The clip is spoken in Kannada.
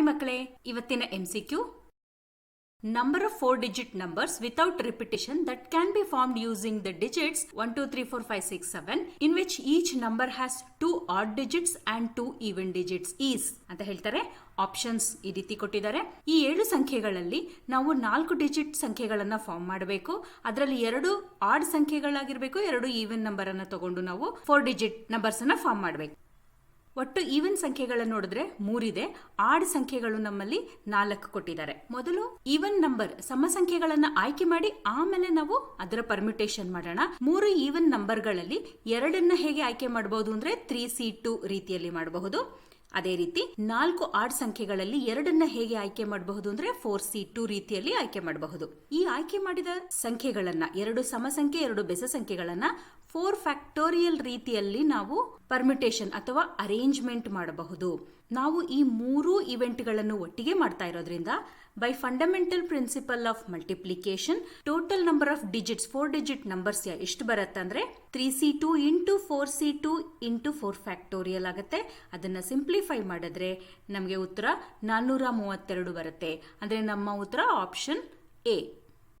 ಹಾಯ್ ಮಕ್ಕಳೇ, ಇವತ್ತಿನ MCQ number of 4-digit numbers without repetition that can be formed using the digits 1 2 3 4 5 6 7 in which each number has 2 odd digits and 2 even digits is ಅಂತ ಹೇಳ್ತಾರೆ. ಆಪ್ಷನ್ಸ್ ಈ ರೀತಿ ಕೊಟ್ಟಿದ್ದಾರೆ. ಈ 7 ಸಂಖ್ಯೆಗಳಲ್ಲಿ ನಾವು 4 ಡಿಜಿಟ್ ಸಂಖ್ಯೆಗಳನ್ನ ಫಾರ್ಮ್ ಮಾಡಬೇಕು. ಅದರಲ್ಲಿ 2 ಆಡ್ ಸಂಖ್ಯೆಗಳಾಗಿರ್ಬೇಕು, 2 ಈವನ್ ನಂಬರ್ ಅನ್ನ ತಗೊಂಡು ನಾವು 4 ಡಿಜಿಟ್ ನಂಬರ್ಸ್ ಅನ್ನ ಫಾರ್ಮ್ ಮಾಡಬೇಕು. ಒಟ್ಟು ಈವನ್ ಸಂಖ್ಯೆಗಳನ್ನು ನೋಡಿದ್ರೆ 3 ಇದೆ, ಆಡ್ ಸಂಖ್ಯೆಗಳು ನಮ್ಮಲ್ಲಿ 4 ಕೊಟ್ಟಿದ್ದಾರೆ. ಮೊದಲು ಈವನ್ ನಂಬರ್ ಸಮ ಸಂಖ್ಯೆಗಳನ್ನ ಆಯ್ಕೆ ಮಾಡಿ ಆಮೇಲೆ ನಾವು ಅದರ ಪರ್ಮ್ಯುಟೇಷನ್ ಮಾಡೋಣ. 3 ಈವನ್ ನಂಬರ್ಗಳಲ್ಲಿ 2 ಹೇಗೆ ಆಯ್ಕೆ ಮಾಡಬಹುದು ಅಂದ್ರೆ 3C2 ರೀತಿಯಲ್ಲಿ ಮಾಡಬಹುದು. ಅದೇ ರೀತಿ 4 ಆಡ್ ಸಂಖ್ಯೆಗಳಲ್ಲಿ 2 ಹೇಗೆ ಆಯ್ಕೆ ಮಾಡಬಹುದು ಅಂದ್ರೆ 4C2 ರೀತಿಯಲ್ಲಿ ಆಯ್ಕೆ ಮಾಡಬಹುದು. ಈ ಆಯ್ಕೆ ಮಾಡಿದ ಸಂಖ್ಯೆಗಳನ್ನ 2 ಸಮ ಸಂಖ್ಯೆ 2 ಬೆಸ ಸಂಖ್ಯೆಗಳನ್ನ 4 ಫ್ಯಾಕ್ಟೋರಿಯಲ್ ರೀತಿಯಲ್ಲಿ ನಾವು ಪರ್ಮ್ಯುಟೇಷನ್ ಅಥವಾ ಅರೇಂಜ್ಮೆಂಟ್ ಮಾಡಬಹುದು. ನಾವು ಈ 3 ಇವೆಂಟ್ಗಳನ್ನು ಒಟ್ಟಿಗೆ ಮಾಡ್ತಾ ಇರೋದ್ರಿಂದ by fundamental principle of multiplication total number of digits 4 digit numbers ಎಷ್ಟು ಬರುತ್ತೆ ಅಂದ್ರೆ 3C2 into 4C2 into 4 factorial ಆಗುತ್ತೆ. ಅದನ್ನ ಸಿಂಪ್ಲಿಫೈ ಮಾಡಿದ್ರೆ ನಮಗೆ ಉತ್ತರ 432 ಬರುತ್ತೆ. ಅಂದ್ರೆ ನಮ್ಮ ಉತ್ತರ ಆಪ್ಷನ್ ಎ.